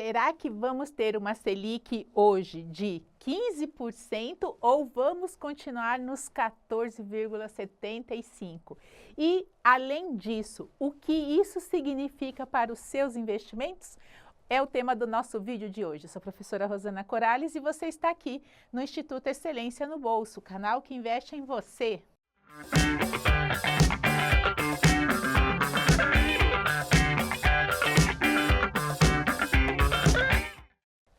Será que vamos ter uma Selic hoje de 15% ou vamos continuar nos 14,75%? E, além disso, o que isso significa para os seus investimentos? É o tema do nosso vídeo de hoje. Eu sou a professora Rosana Corales e você está aqui no Instituto Excelência no Bolso, o canal que investe em você.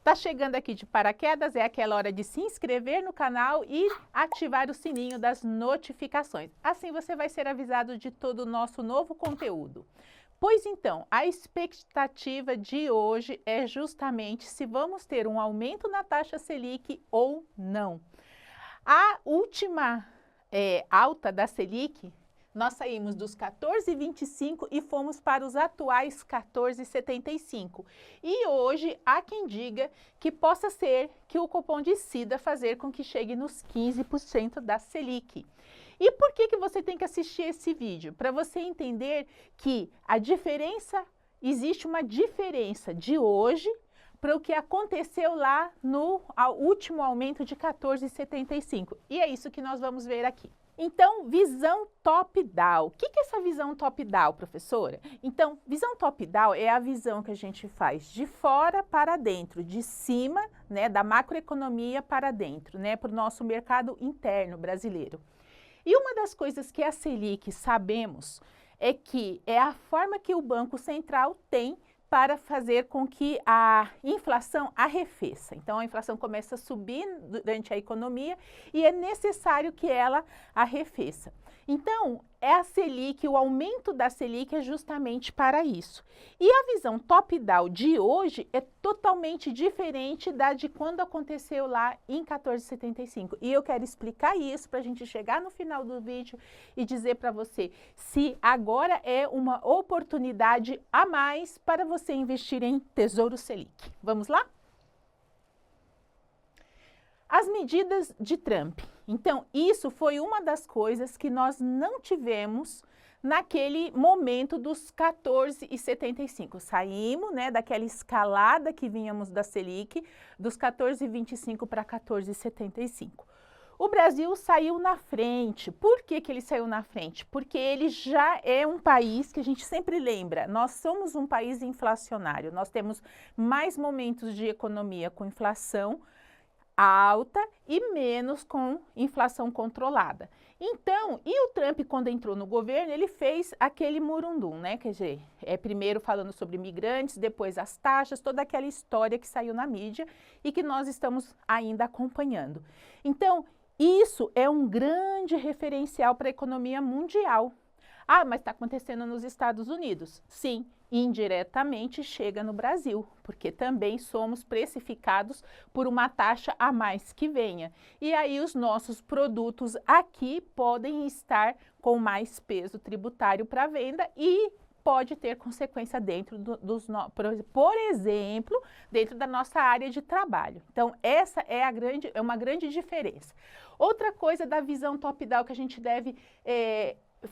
Tá chegando aqui de paraquedas, é aquela hora de se inscrever no canal e ativar o sininho das notificações. Assim você vai ser avisado de todo o nosso novo conteúdo. Pois então, a expectativa de hoje é justamente se vamos ter um aumento na taxa Selic ou não. A última alta da Selic, nós saímos dos 14,25 e fomos para os atuais 14,75. E hoje há quem diga que possa ser que o Copom decida fazer com que chegue nos 15% da Selic. E por que você tem que assistir esse vídeo? Para você entender que existe uma diferença de hoje para o que aconteceu lá no último aumento de 14,75. E é isso que nós vamos ver aqui. Então, visão top-down. O que é essa visão top-down, professora? Então, visão top-down é a visão que a gente faz de fora para dentro, de cima, né, da macroeconomia para dentro, né, para o nosso mercado interno brasileiro. E uma das coisas que a Selic sabemos é que é a forma que o Banco Central tem para fazer com que a inflação arrefeça. Então, a inflação começa a subir durante a economia e é necessário que ela arrefeça. Então, é a Selic, o aumento da Selic é justamente para isso. E a visão top-down de hoje é totalmente diferente da de quando aconteceu lá em 14,75. E eu quero explicar isso para a gente chegar no final do vídeo e dizer para você se agora é uma oportunidade a mais para você investir em Tesouro Selic. Vamos lá? As medidas de Trump. Então, isso foi uma das coisas que nós não tivemos naquele momento dos 14,75. Saímos, né, daquela escalada que vínhamos da Selic, dos 14,25 para 14,75. O Brasil saiu na frente. Por que ele saiu na frente? Porque ele já é um país que a gente sempre lembra, nós somos um país inflacionário, nós temos mais momentos de economia com inflação alta e menos com inflação controlada. Então, e o Trump, quando entrou no governo, ele fez aquele murundum, né? Quer dizer, primeiro falando sobre imigrantes, depois as taxas, toda aquela história que saiu na mídia e que nós estamos ainda acompanhando. Então, isso é um grande referencial para a economia mundial. Ah, mas está acontecendo nos Estados Unidos? Sim, indiretamente chega no Brasil, porque também somos precificados por uma taxa a mais que venha. E aí os nossos produtos aqui podem estar com mais peso tributário para venda e pode ter consequência dentro por exemplo, dentro da nossa área de trabalho. Então, essa é uma grande diferença. Outra coisa da visão top-down que a gente deve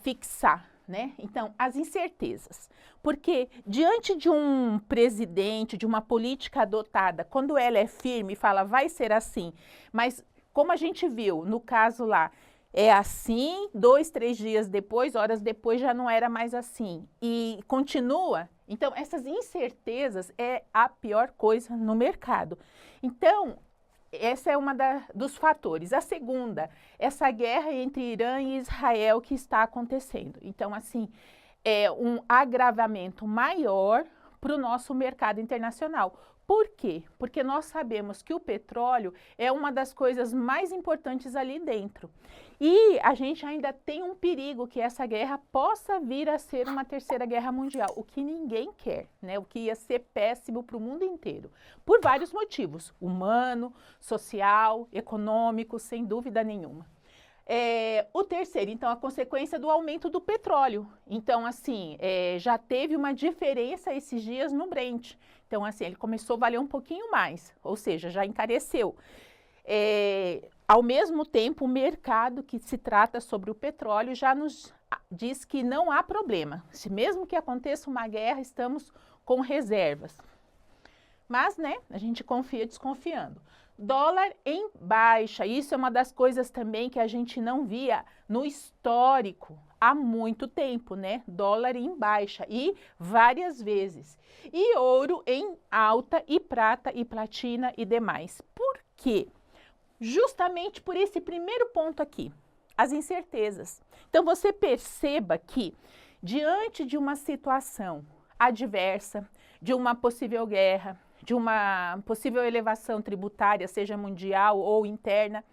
fixar, né? Então, as incertezas. Porque diante de um presidente, de uma política adotada, quando ela é firme e fala vai ser assim, mas como a gente viu no caso lá, é assim, 2, 3 dias depois, horas depois já não era mais assim e continua. Então, essas incertezas é a pior coisa no mercado. Então, essa é uma dos fatores. A segunda, essa guerra entre Irã e Israel que está acontecendo. Então, assim, é um agravamento maior para o nosso mercado internacional. Por quê? Porque nós sabemos que o petróleo é uma das coisas mais importantes ali dentro. E a gente ainda tem um perigo que essa guerra possa vir a ser uma terceira guerra mundial, o que ninguém quer, né? O que ia ser péssimo para o mundo inteiro, por vários motivos, humano, social, econômico, sem dúvida nenhuma. O terceiro, então, a consequência do aumento do petróleo. Então, assim, já teve uma diferença esses dias no Brent. Então, assim, ele começou a valer um pouquinho mais, ou seja, já encareceu. Ao mesmo tempo, o mercado que se trata sobre o petróleo já nos diz que não há problema. Se mesmo que aconteça uma guerra, estamos com reservas. Mas, né, a gente confia desconfiando. Dólar em baixa, isso é uma das coisas também que a gente não via no histórico há muito tempo, né? Dólar em baixa e várias vezes. E ouro em alta e prata e platina e demais. Por quê? Justamente por esse primeiro ponto aqui, as incertezas. Então você perceba que diante de uma situação adversa, de uma possível guerra, de uma possível elevação tributária, seja mundial ou interna,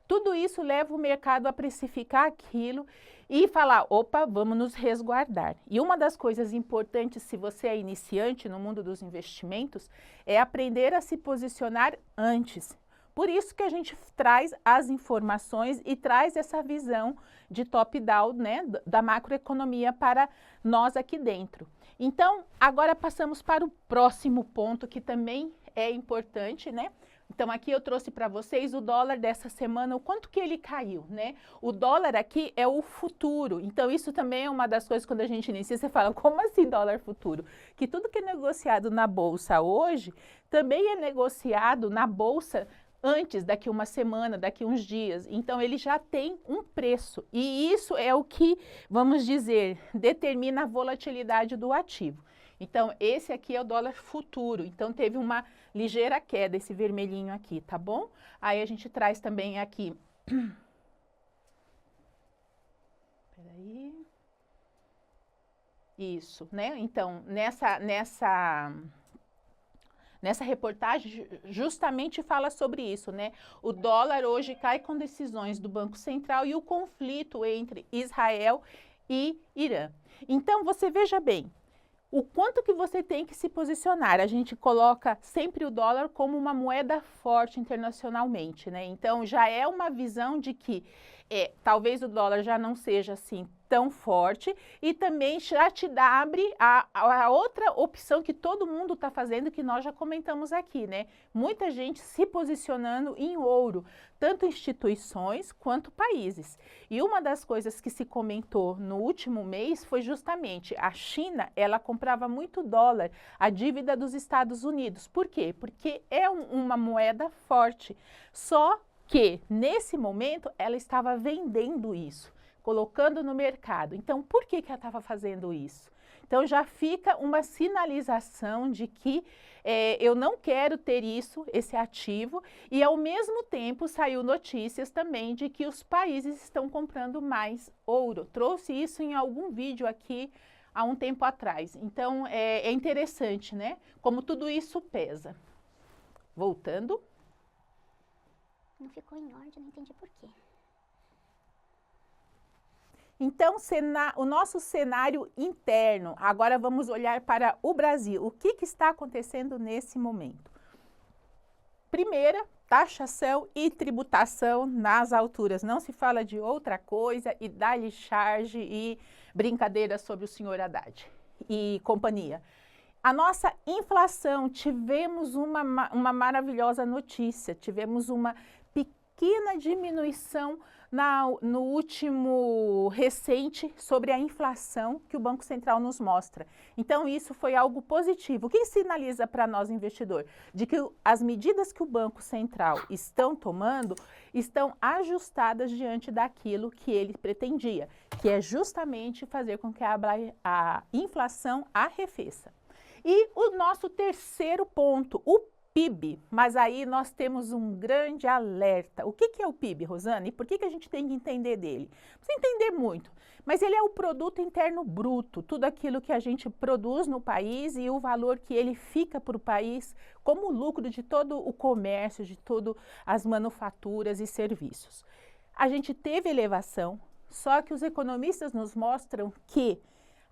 tudo isso leva o mercado a precificar aquilo e falar, opa, vamos nos resguardar. E uma das coisas importantes, se você é iniciante no mundo dos investimentos, é aprender a se posicionar antes. Por isso que a gente traz as informações e traz essa visão de top-down, né, da macroeconomia para nós aqui dentro. Então, agora passamos para o próximo ponto que também é importante, né? Então, aqui eu trouxe para vocês o dólar dessa semana, o quanto que ele caiu, né? O dólar aqui é o futuro. Então, isso também é uma das coisas, quando a gente inicia, você fala, como assim dólar futuro? Que tudo que é negociado na Bolsa hoje, também é negociado na Bolsa antes, daqui uma semana, daqui uns dias. Então, ele já tem um preço. E isso é o que, vamos dizer, determina a volatilidade do ativo. Então, esse aqui é o dólar futuro. Então, teve uma ligeira queda, esse vermelhinho aqui, tá bom? Aí, a gente traz também aqui... Peraí. Isso, né? Então, nessa reportagem, justamente fala sobre isso, né? O dólar hoje cai com decisões do Banco Central e o conflito entre Israel e Irã. Então, você veja bem, o quanto que você tem que se posicionar. A gente coloca sempre o dólar como uma moeda forte internacionalmente, né? Então, já é uma visão de que talvez o dólar já não seja assim tão forte e também já te abre a outra opção que todo mundo está fazendo, que nós já comentamos aqui, né? Muita gente se posicionando em ouro, tanto instituições quanto países. E uma das coisas que se comentou no último mês foi justamente a China, ela comprava muito dólar, a dívida dos Estados Unidos. Por quê? Porque é uma moeda forte. Só que, nesse momento, ela estava vendendo isso, colocando no mercado. Então, por que ela estava fazendo isso? Então, já fica uma sinalização de que eu não quero ter isso, esse ativo, e ao mesmo tempo saiu notícias também de que os países estão comprando mais ouro. Trouxe isso em algum vídeo aqui há um tempo atrás. Então, é interessante, né? Como tudo isso pesa. Voltando. Não ficou em ordem, não entendi por quê. Então, o nosso cenário interno, agora vamos olhar para o Brasil. O que está acontecendo nesse momento? Primeira, taxação e tributação nas alturas. Não se fala de outra coisa e dá-lhe charge e brincadeira sobre o senhor Haddad e companhia. A nossa inflação, tivemos uma maravilhosa notícia, tivemos uma pequena diminuição no último recente sobre a inflação que o Banco Central nos mostra. Então, isso foi algo positivo. O que sinaliza para nós, investidor? De que as medidas que o Banco Central estão tomando estão ajustadas diante daquilo que ele pretendia, que é justamente fazer com que a inflação arrefeça. E o nosso terceiro ponto, o PIB, mas aí nós temos um grande alerta. O que é o PIB, Rosana? E por que a gente tem que entender dele? Não precisa entender muito, mas ele é o produto interno bruto, tudo aquilo que a gente produz no país e o valor que ele fica para o país como lucro de todo o comércio, de todas as manufaturas e serviços. A gente teve elevação, só que os economistas nos mostram que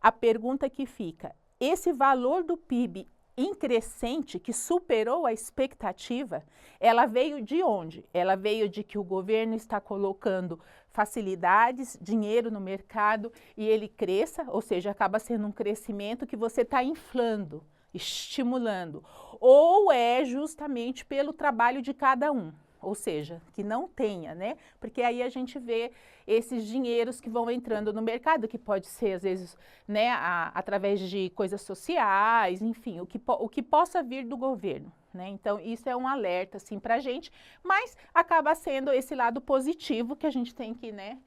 a pergunta que fica, esse valor do PIB em crescente, que superou a expectativa, ela veio de onde? Ela veio de que o governo está colocando facilidades, dinheiro no mercado e ele cresça, ou seja, acaba sendo um crescimento que você está inflando, estimulando, ou é justamente pelo trabalho de cada um. ou seja, que não tenha, né? Porque aí a gente vê esses dinheiros que vão entrando no mercado, que pode ser, às vezes, né, através de coisas sociais, enfim, o que possa vir do governo, né? Então, isso é um alerta, assim, para a gente, mas acaba sendo esse lado positivo que a gente tem que, né,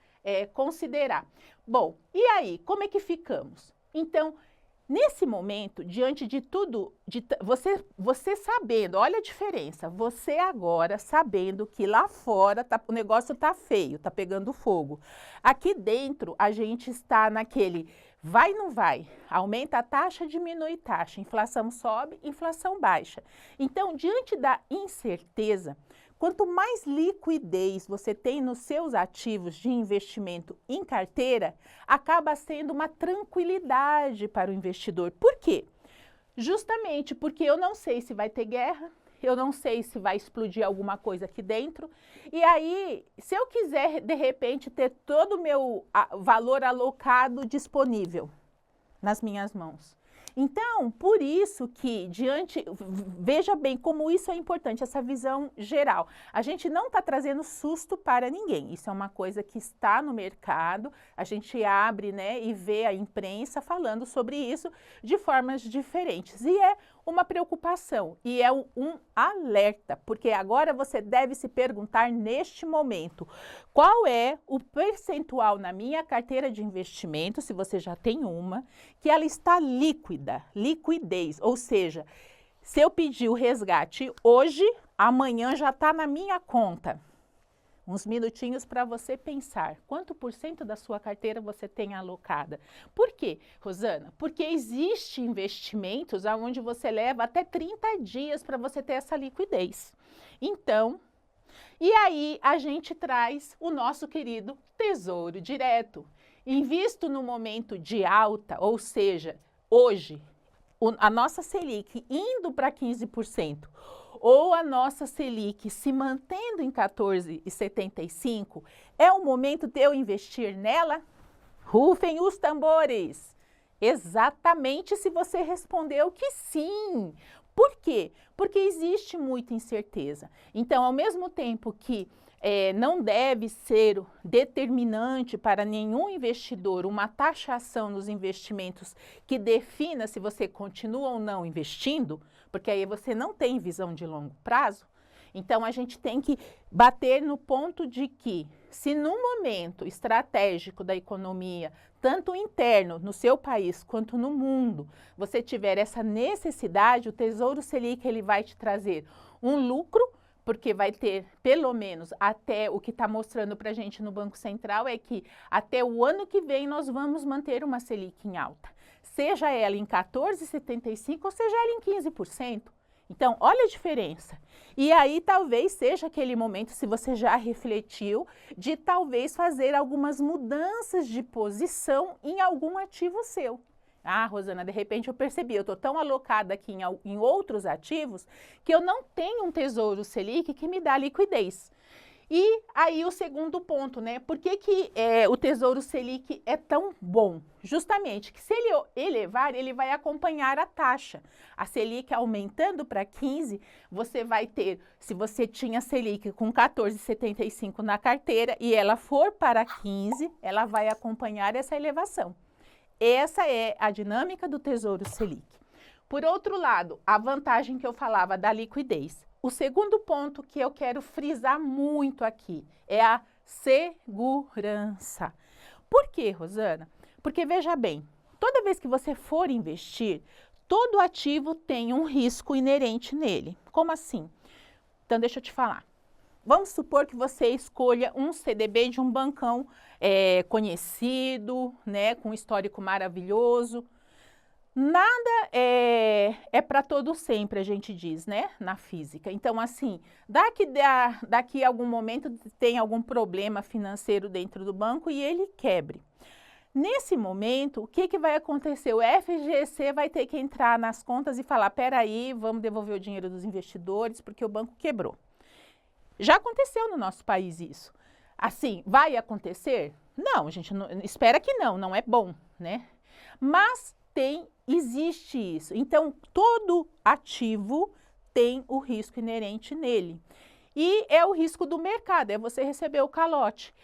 considerar. Bom, e aí, como é que ficamos? Então, nesse momento, diante de tudo, você sabendo, olha a diferença, você agora sabendo que lá fora o negócio tá feio, tá pegando fogo. Aqui dentro, a gente está naquele vai, não vai, aumenta a taxa, diminui taxa, inflação sobe, inflação baixa. Então, diante da incerteza, quanto mais liquidez você tem nos seus ativos de investimento em carteira, acaba sendo uma tranquilidade para o investidor. Por quê? Justamente porque eu não sei se vai ter guerra, eu não sei se vai explodir alguma coisa aqui dentro. E aí, se eu quiser, de repente, ter todo o meu valor alocado disponível nas minhas mãos. Então, por isso que veja bem como isso é importante, essa visão geral. A gente não está trazendo susto para ninguém, isso é uma coisa que está no mercado, a gente abre, né, e vê a imprensa falando sobre isso de formas diferentes. E é uma preocupação, e é um alerta, porque agora você deve se perguntar neste momento, qual é o percentual na minha carteira de investimento, se você já tem uma, que ela está líquida, liquidez, ou seja, se eu pedir o resgate hoje, amanhã já está na minha conta. Uns minutinhos para você pensar, quanto por cento da sua carteira você tem alocada? Por quê, Rosana? Porque existem investimentos onde você leva até 30 dias para você ter essa liquidez. Então, e aí a gente traz o nosso querido Tesouro Direto. Invisto no momento de alta, ou seja, hoje, a nossa Selic indo para 15%, ou a nossa Selic se mantendo em 14,75, é o momento de eu investir nela? Rufem os tambores! Exatamente se você respondeu que sim. Por quê? Porque existe muita incerteza. Então, ao mesmo tempo que não deve ser determinante para nenhum investidor uma taxação nos investimentos que defina se você continua ou não investindo, porque aí você não tem visão de longo prazo. Então, a gente tem que bater no ponto de que, se no momento estratégico da economia, tanto interno, no seu país, quanto no mundo, você tiver essa necessidade, o Tesouro Selic ele vai te trazer um lucro, porque vai ter, pelo menos, até o que está mostrando para a gente no Banco Central, é que até o ano que vem nós vamos manter uma Selic em alta. Seja ela em 14,75% ou seja ela em 15%. Então, olha a diferença. E aí, talvez seja aquele momento, se você já refletiu, de talvez fazer algumas mudanças de posição em algum ativo seu. Ah, Rosana, de repente eu percebi, eu estou tão alocada aqui em outros ativos que eu não tenho um Tesouro Selic que me dá liquidez. E aí o segundo ponto, né? Por que o Tesouro Selic é tão bom? Justamente que se ele elevar, ele vai acompanhar a taxa. A Selic aumentando para 15, você vai ter, se você tinha Selic com 14,75 na carteira e ela for para 15, ela vai acompanhar essa elevação. Essa é a dinâmica do Tesouro Selic. Por outro lado, a vantagem que eu falava da liquidez. O segundo ponto que eu quero frisar muito aqui é a segurança. Por quê, Rosana? Porque veja bem, toda vez que você for investir, todo ativo tem um risco inerente nele. Como assim? Então, deixa eu te falar. Vamos supor que você escolha um CDB de um bancão conhecido, né, com um histórico maravilhoso. Nada é para todo sempre, a gente diz, né, na física. Então, assim, daqui a algum momento tem algum problema financeiro dentro do banco e ele quebre. Nesse momento, o que vai acontecer? O FGC vai ter que entrar nas contas e falar, peraí, vamos devolver o dinheiro dos investidores porque o banco quebrou. Já aconteceu no nosso país isso. Assim, vai acontecer? Não, a gente espera que não é bom, né? Mas existe isso. Então, todo ativo tem o risco inerente nele. E é o risco do mercado, é você receber o calote.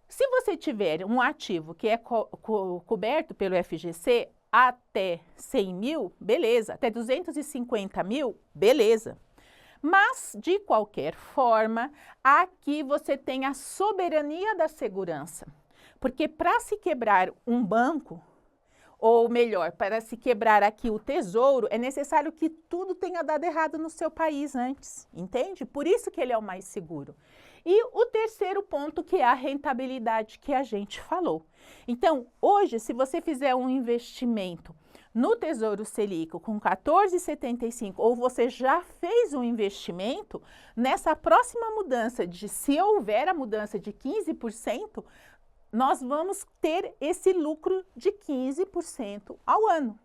Se você tiver um ativo que é coberto pelo FGC até 100 mil, beleza. Até 250 mil, beleza. Mas, de qualquer forma, aqui você tem a soberania da segurança. Porque para se quebrar um banco, ou melhor, para se quebrar aqui o tesouro, é necessário que tudo tenha dado errado no seu país antes, entende? Por isso que ele é o mais seguro. E o terceiro ponto, que é a rentabilidade que a gente falou. Então, hoje, se você fizer um investimento no Tesouro Selic com 14,75, ou você já fez um investimento, nessa próxima mudança, se houver a mudança de 15%, nós vamos ter esse lucro de 15% ao ano.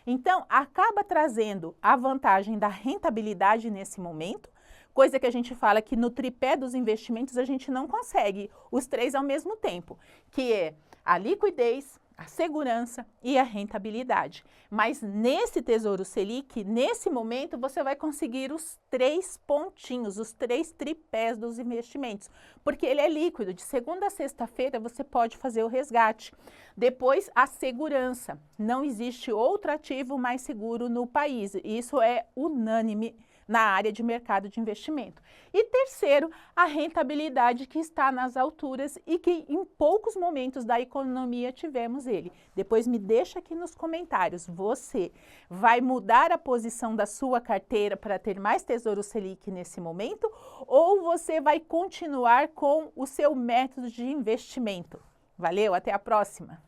Então, acaba trazendo a vantagem da rentabilidade nesse momento, coisa que a gente fala que no tripé dos investimentos a gente não consegue os três ao mesmo tempo, que é a liquidez, a segurança e a rentabilidade. Mas nesse Tesouro Selic, nesse momento, você vai conseguir os três pontinhos, os três tripés dos investimentos, porque ele é líquido. De segunda a sexta-feira você pode fazer o resgate. Depois, a segurança. Não existe outro ativo mais seguro no país. Isso é unânime na área de mercado de investimento. E terceiro, a rentabilidade, que está nas alturas e que em poucos momentos da economia tivemos ele. Depois me deixa aqui nos comentários, você vai mudar a posição da sua carteira para ter mais Tesouro Selic nesse momento, ou você vai continuar com o seu método de investimento? Valeu, até a próxima!